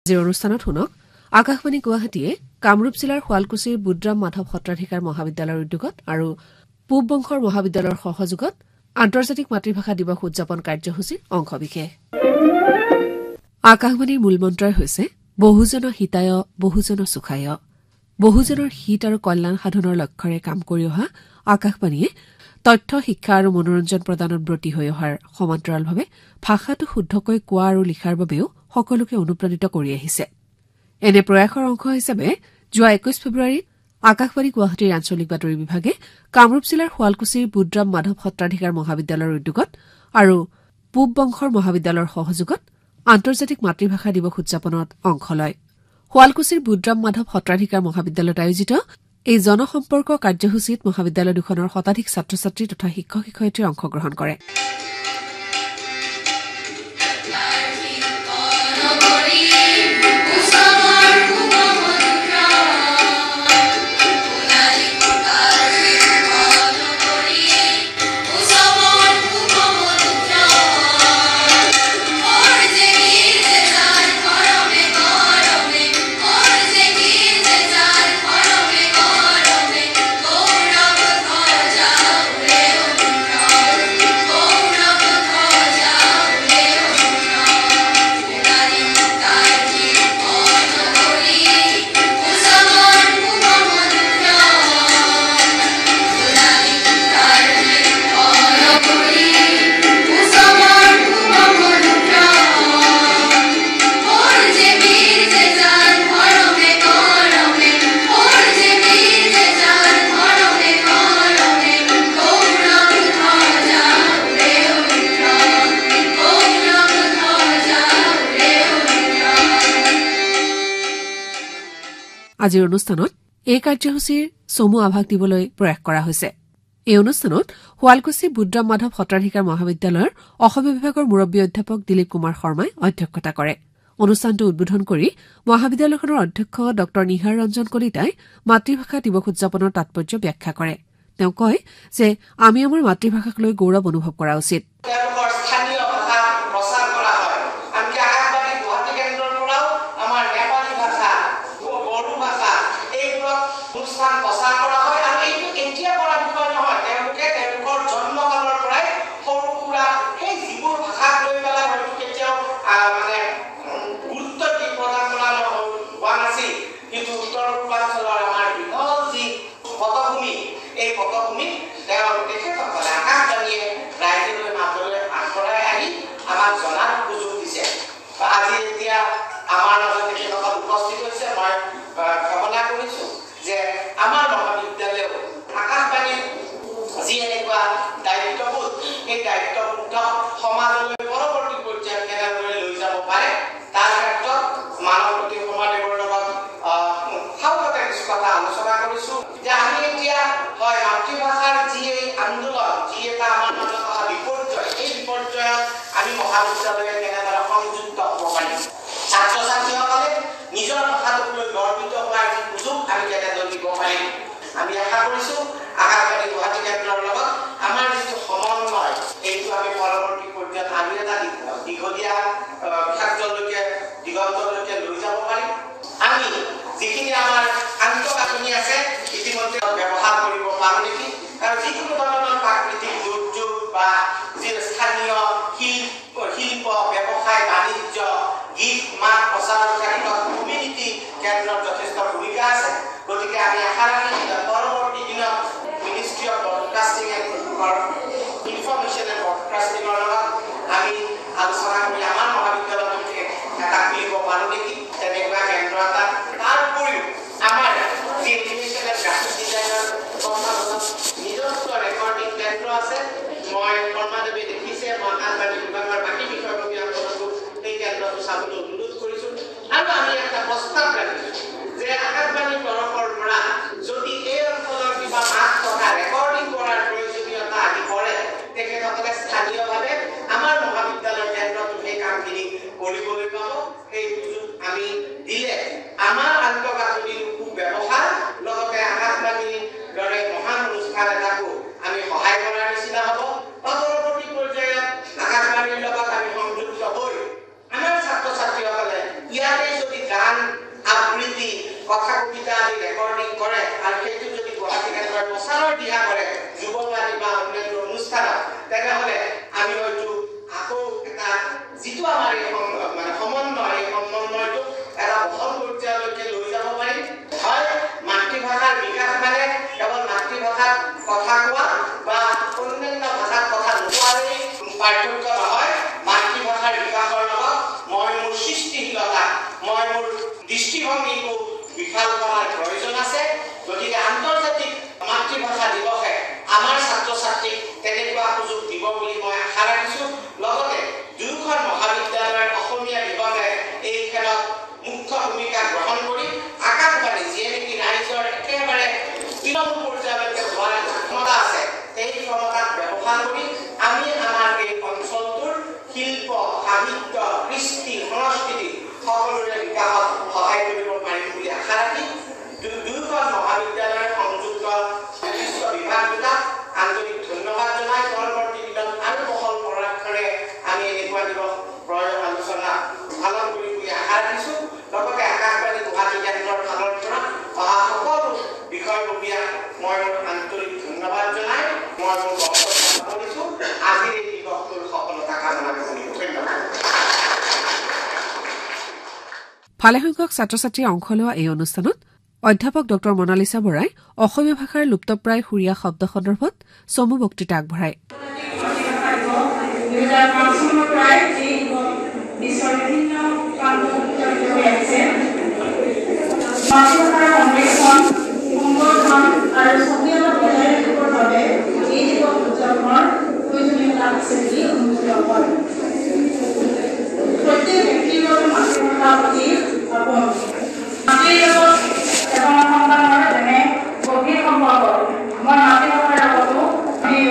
আজিৰ অনুষ্ঠানত শুনক আকাশবাণী গুৱাহাটীয়ে কামৰূপ জিলাৰ শুৱালকুছিৰ বুদ্ৰাম মাধৱ সত্ৰাধিকাৰ মহাবিদ্যালয়ৰ উদ্যোগত আৰু পূব বংশৰ মহাবিদ্যালয়ৰ সহযোগত আন্তৰ্জাতিক মাতৃভাষা দিৱস উদযাপন কাৰ্যসূচীৰ অংশবিশেষ আকাশবাণীৰ মূলমন্ত্ৰই হৈছে বহুজন হিতায় বহুজন সুখায় বহুজনৰ হিত আৰু কল্যাণ সাধনৰ লক্ষ্যৰে কাম কৰি অহা আকাশবাণীয়ে তথ্য শিক্ষা আৰু মনোৰঞ্জন প্ৰদানত ব্ৰতী হৈ অহাৰ সমান্তৰালভাৱে ভাষাটো শুদ্ধকৈ কোৱা আৰু লিখাৰ বাবেও সকলোকে অনুপ্ৰাণিত কৰি আহিছে এনে প্ৰয়াসৰ অংশ হিচাপে যোৱা 21 ফেব্ৰুৱাৰীত আকাশবাণী গুৱাহাটীৰ আঞ্চলিক বাতৰি বিভাগে কামৰূপ জিলাৰ শুৱালকুছিৰ বুদ্ৰাম মাধৱ সত্ৰাধিকাৰ মহাবিদ্যালয়ৰ উদ্যোগত আৰু পূব বংশৰ মহাবিদ্যালয়ৰ সহযোগত আন্তৰ্জাতিক মাতৃভাষা দিৱস উদযাপনত অংশ লয় শুৱালকুছিৰ বুদ্ৰাম মাধৱ সত্ৰাধিকাৰ মহাবিদ্যালয়ত আয়োজিত এই জনসম্পৰ্ক কাৰ্যসূচীত মহাবিদ্যালয় দুখনৰ শতাধিক ছাত্ৰ ছাত্ৰী তথা শিক্ষক শিক্ষয়িত্ৰীয়ে অংশগ্ৰহণ কৰে আজিৰ অনুষ্ঠানত এই কাৰ্যসূচীৰ চমু আভাস দিবলৈ প্ৰয়াস কৰা হৈছে এই অনুষ্ঠানত শুৱালকুছি বুদ্ৰাম মাধৱ সত্ৰাধিকাৰ মহাবিদ্যালয়ৰ অসমীয়া বিভাগৰ মুৰব্বী অধ্যাপক দিলীপ কুমাৰ শৰ্মাই অধ্যক্ষতা কৰে অনুষ্ঠানটো উদ্বোধন কৰি মহাবিদ্যালয়খনৰ অধ্যক্ষ ড নিহাৰ ৰঞ্জন কলিতাই মাতৃভাষা দিৱস উদযাপনৰ তাৎপৰ্য ব্যাখ্যা কৰে তেওঁ কয় যে আমি আমাৰ মাতৃভাষাক লৈ গৌৰৱ অনুভৱ কৰা উচিত আমি আশা কৰিছো আকাশবাণী গুৱাহাটী কেন্দ্ৰৰ লগত আমাৰ যিটো সমন্বয় এইটো আমি পৰৱৰ্তী পৰ্যায়ত আমি এটা দীঘলীয়া ক্ষেত্ৰলৈকে দিগন্তলৈকে লৈ যাব পাৰিম আমি যিখিনি আমাৰ আন্তঃগাঁথনি আছে ইতিমধ্যে ব্যৱহাৰ কৰিব পাৰোঁ নেকি আৰু যিকোনো ধৰণৰ প্ৰাকৃতিক দুৰ্যোগ বা যি স্থানীয় শিল্প ব্যৱসায় বাণিজ্য গীত মাত প্ৰচাৰৰ ক্ষেত্ৰত কমিউনিটি কেন্দ্ৰৰ যথেষ্ট ভূমিকা আছে গতিকে আমি আশা ৰাখি পৰৱৰ্তী দিনত ministry of broadcasting and information and ব্ৰডকাষ্টিঙৰ লগত আমি আলোচনা কৰি আমাৰ মহাবিদ্যালয়ত এটা খুলিব পাৰোঁ নেকি তেনেকুৱা কেন্দ্ৰ এটা তাৰ উপৰিও আমাৰ যি এনিমেশ্যন এণ্ড গ্ৰাফিক ডিজাইনৰ নিজস্ব ৰেকৰ্ডিং কেন্দ্ৰ আছে মই কৰ্মাদেৱী দেখিছে মই আকাশবাণী বিভাগৰ বাকী বিষয়ববীয়াসকলকো সেই কেন্দ্ৰটো চাবলৈ অনুৰোধ কৰিছোঁ আৰু আমি এটা প্ৰস্তাৱ ৰাখিছোঁ যে আকাশবাণীৰ তৰফৰ পৰা যদি এই অঞ্চলৰ কিবা মাত কথা ৰেকৰ্ডিং কৰাৰ প্ৰয়োজনীয়তা আদি পৰে তেখেতসকলে স্থানীয়ভাৱে আমাৰ মহাবিদ্যালয়ৰ কেন্দ্ৰটো সেই কামখিনি কৰিবলৈ পাব সেই সুযোগ আমি দিলে আমাৰ আন্তঃগাঁথনিৰ ব্যৱহাৰ লগতে আকাশবাণীৰ দৰে মহান অনুষ্ঠান এটাকো আমি সহায় কৰাৰ নিচিনা হ'ব পৰৱৰ্তী পৰ্যায়ত আকাশবাণীৰ লগত আমি সংযুক্ত হৈ আমাৰ ছাত্ৰ ছাত্ৰীসকলে ইয়াতে যদি কথা কবিতা আদি ৰেকৰ্ডিং কৰে আৰু সেইটো যদি গুৱাহাটী কেন্দ্ৰই প্ৰচাৰৰ দিহা কৰে যুৱবাণী বা অন্যান্য অনুষ্ঠানত তেনেহ'লে আমি হয়তো আকৌ এটা যিটো আমাৰ এই মানে সমন্বয় এই সমন্বয়টো এটা বহল পৰ্যায়লৈকে লৈ যাব পাৰিম হয় মাতৃভাষাৰ বিকাশ মানে কেৱল মাতৃভাষাত কথা কোৱা বা অন্যান্য ভাষাত কথা নোকোৱাৰেই পাৰ্থক্য নহয় মাতৃভাষাৰ বিকাশৰ লগত মই মোৰ সৃষ্টিশীলতা মই মোৰ দৃষ্টিভংগীকো বিশাল কৰাৰ প্ৰয়োজন আছে গতিকে আন্তৰ্জাতিক মাতৃভাষা দিৱসে আমাৰ ছাত্ৰ ছাত্ৰীক তেনেকুৱা সুযোগ দিব বুলি মই আশা ৰাখিছোঁ লগতে দুয়োখন মহাবিদ্যালয়ৰ অসমীয়া বিভাগে এই খেলত মুখ্য ভূমিকা গ্ৰহণ কৰি আকাশবাণী যিয়ে নেকি ৰাইজৰ একেবাৰে তৃণমূল পৰ্যায়লৈকে যোৱাৰ ক্ষমতা আছে সেই ক্ষমতাক ব্যৱহাৰ কৰি আমি আমাৰ এই অঞ্চলটোৰ শিল্প সাহিত্য কৃষ্টি সংস্কৃতি সকলোৰে বিকাশত সহায় কৰিব পাৰিম বুলি আশা ৰাখি দুয়োখন মহাবিদ্যালয়ৰ সংযুক্ত নিৰ্দিষ্ট বিভাগ দুটাক আন্তৰিক ধন্যবাদ জনাই পৰৱৰ্তী দিনত আৰু বহল পৰামৰ্শৰে আমি এনেকুৱা দিৱস আলোচনা পালন কৰিম বুলি আশা ৰাখিছোঁ লগতে আকাশবাণী গুৱাহাটী কেন্দ্ৰৰ ফালৰ পৰা অহা সকলো বিষয়ববীয়াক মই মোৰ আন্তৰিক ধন্যবাদ জনাই মই মোৰ বক্তব্য সামৰিছোঁ আজিৰ এই দিৱসটোৰ সফলতা কামনা কৰি ধন্যবাদ ভালেসংখ্যক ছাত্ৰ ছাত্ৰীয়ে অংশ লোৱা এই অনুষ্ঠানত অধ্যাপক ডক্টৰ মনালিছা বৰাই অসমীয়া ভাষাৰ লুপ্তপ্ৰায় সুৰীয়া শব্দ সন্দৰ্ভত চমু বক্তৃতা আগবঢ়ায় প্ৰত্যেক ব্যক্তিগত মাতৃভাষা প্ৰতি যেনে গভীৰ সম্পৰ্ক মই মাতৃভাষাৰ লগতো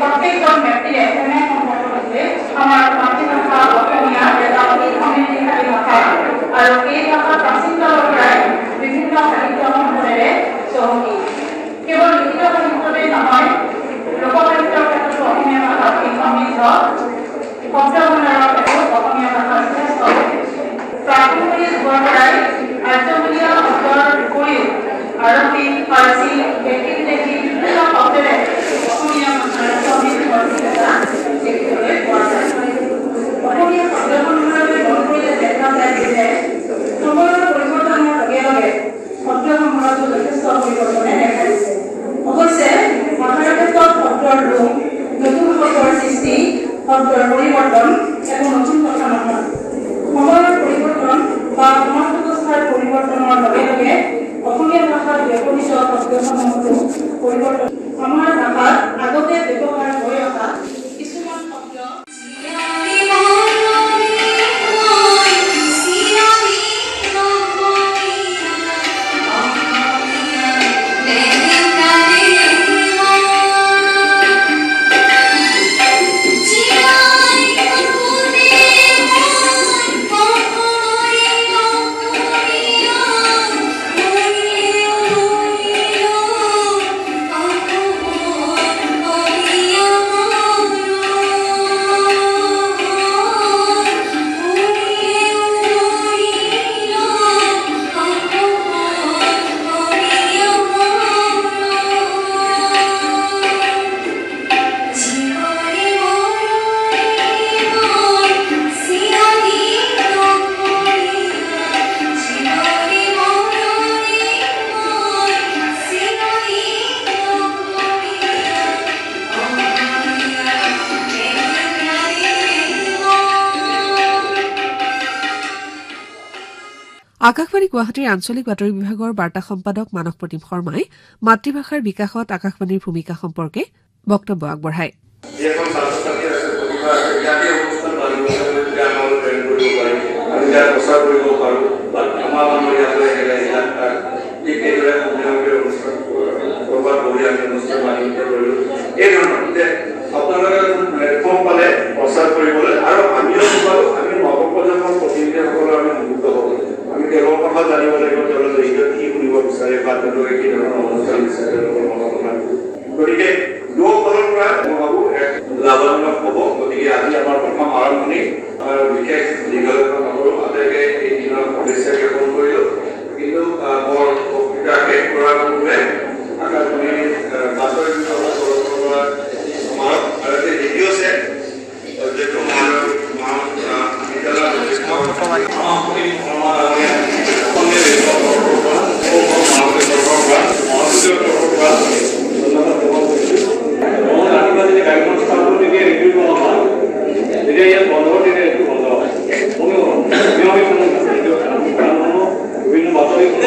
প্ৰত্যেকজন ব্যক্তিয়ে তেনে সম্পৰ্ক আছে আমাৰ মাতৃভাষা অসমীয়া এটা অতি সমৃদ্ধিশালী ভাষা আৰু এই ভাষা প্ৰাচীন কালৰ পৰাই বিভিন্ন সাহিত্য সম্পদেৰে চহকী কেৱল লিখিত সাহিত্যতেই নহয় লোকসাহিত্যৰ ক্ষেত্ৰতো অসমীয়া ভাষা অতি সমৃদ্ধ শব্দভণ্ডাৰৰ ক্ষেত্ৰত অসমীয়া ভাষা যথেষ্ট প্ৰাচীন যুগৰ পৰাই আৰ্যমূলীয় শব্দৰ উপৰিও আৰবী ফাৰ্চী দেশী বিভিন্ন শব্দেৰে অসমীয়া ভাষাৰ সমৃদ্ধ এটা দেখিবলৈ পোৱা যায় অসমীয়া শব্দভণ্ডাৰলৈ মন কৰিলে দেখা যায় যে সময়ৰ পৰিৱৰ্তনৰ লগে লগে শব্দভণ্ডাৰতো যথেষ্ট পৰিৱৰ্তনে দেখা দিছে অৱশ্যে ভাষাৰ ক্ষেত্ৰত শব্দৰ ৰূপ নতুন শব্দৰ সৃষ্টি শব্দৰ পৰিৱৰ্তন একো নতুন কথা নহয় সময়ৰ পৰিৱৰ্তন বা সমাজ ব্যৱস্থাৰ পৰিৱৰ্তনৰ লগে লগে অসমীয়া ভাষাত ব্যৱহৃত শব্দসমূহতো পৰিৱৰ্তন আমাৰ ভাষাত আগতে ব্যৱহাৰ হৈ অহা কিছুমান শব্দ আকাশবাণী গুৱাহাটীৰ আঞ্চলিক বাতৰি বিভাগৰ বাৰ্তা সম্পাদক মানস প্ৰতিম শৰ্মাই মাতৃভাষাৰ বিকাশত আকাশবাণীৰ ভূমিকা সম্পৰ্কে বক্তব্য আগবঢ়ায় কেৱল কথা জানিব লাগিব তেওঁলোকে ঈদত কি শুনিব বিচাৰে বা তেওঁলোকে কি ধৰণৰ অনুষ্ঠান বিচাৰে গতিকে দুয়োফালৰ পৰা মই ভাবো লাভজনক হ'ব গতিকে আজি আমাৰ প্ৰথম আৰম্ভণি বিশেষ দীঘলীয়া নকৰোঁ আটাইকে এই দিনৰ শুভেচ্ছা জ্ঞাপন কৰিলোঁ কিন্তু বৰ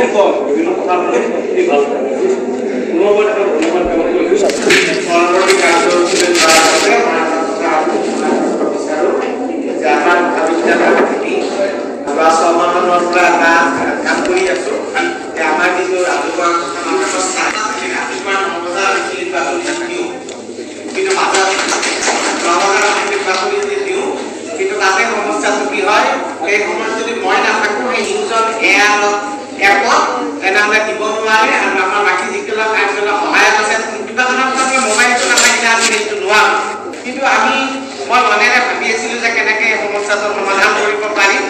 যদিও কম বিভিন্ন কথা শুনি ভাল ধন্যবাদ পৰৱৰ্তী কাৰ্যসূচীলৈ যোৱাৰ আগতে আমাৰ মহাবিদ্যালয় ছমাহৰ পৰা এটা কাম কৰি আছো আমাৰ যিটো ৰাজহুৱা ব্যৱস্থা ৰাজহুৱা নবজা দিওঁ কিন্তু মাজত নিৰ্বাচনী দিওঁ কিন্তু তাতে সমস্যাটো কি হয় এই সময়ত যদি মই নাথাকোঁ সেই নিউজত এপত তেনেহ'লে দিব নোৱাৰে আৰু আমাৰ বাকী যিবিলাক কাৰ্যালয় সহায়ক আছে কিবা ধৰণৰ মোবাইলটো নাথাকিলে আমি সেইটো নোৱাৰোঁ কিন্তু মই মনেৰে ভাবি আছিলোঁ যে কেনেকৈ এই সমস্যাটোৰ সমাধান কৰিব পাৰিম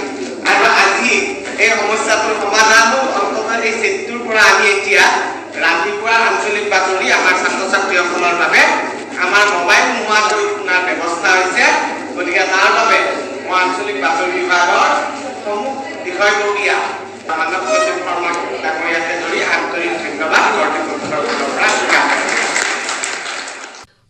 আৰু আজি এই সমস্যাটোৰ সমাধানো অন্ততঃ এই চেটটোৰ পৰা আমি এতিয়া ৰাতিপুৱা আঞ্চলিক বাতৰি আমাৰ ছাত্ৰ ছাত্ৰীসকলৰ বাবে আমাৰ মোবাইল নোহোৱাকৈ শুনাৰ ব্যৱস্থা হৈছে গতিকে তাৰ বাবে মই আঞ্চলিক বাতৰি বিভাগৰ প্ৰমুখ বিষয়ববীয়া মানৱ প্ৰতীক শৰ্মা ডাঙৰীয়াকে ধৰি আন্তৰিক ধন্যবাদ কৰ্তৃপক্ষৰ পৰা স্বীকাৰ কৰিছোঁ।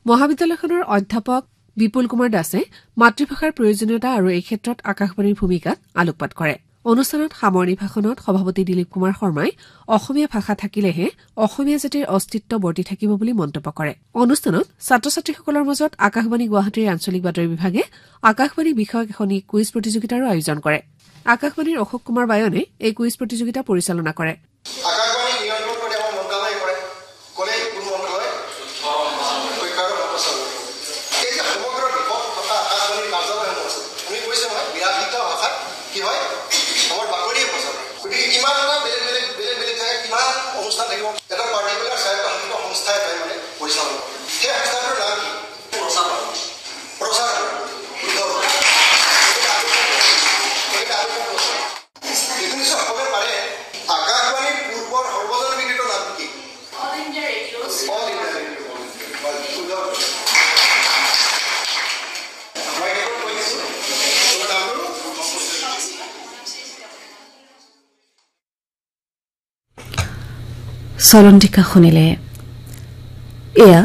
মহাবিদ্যালয়খনৰ অধ্যাপক বিপুল কুমাৰ দাসে মাতৃভাষাৰ প্ৰয়োজনীয়তা আৰু এই ক্ষেত্ৰত আকাশবাণীৰ ভূমিকাত আলোকপাত কৰে। অনুষ্ঠানত সামৰণি ভাষণত সভাপতি দিলীপ কুমাৰ শৰ্মাই অসমীয়া ভাষা থাকিলেহে অসমীয়া জাতিৰ অস্তিত্ব বৰ্তি থাকিব বুলি মন্তব্য কৰে। অনুষ্ঠানত ছাত্ৰ ছাত্ৰীসকলৰ মাজত আকাশবাণী গুৱাহাটীৰ আঞ্চলিক বাতৰি বিভাগে আকাশবাণী বিষয়ক এখনি কুইজ প্ৰতিযোগিতাৰো আয়োজন কৰে। আকাশবাণীৰ অশোক কুমাৰ বায়নে এই কুইজ প্ৰতিযোগিতা পৰিচালনা কৰে। চলন্তিকা শুনিলে এয়া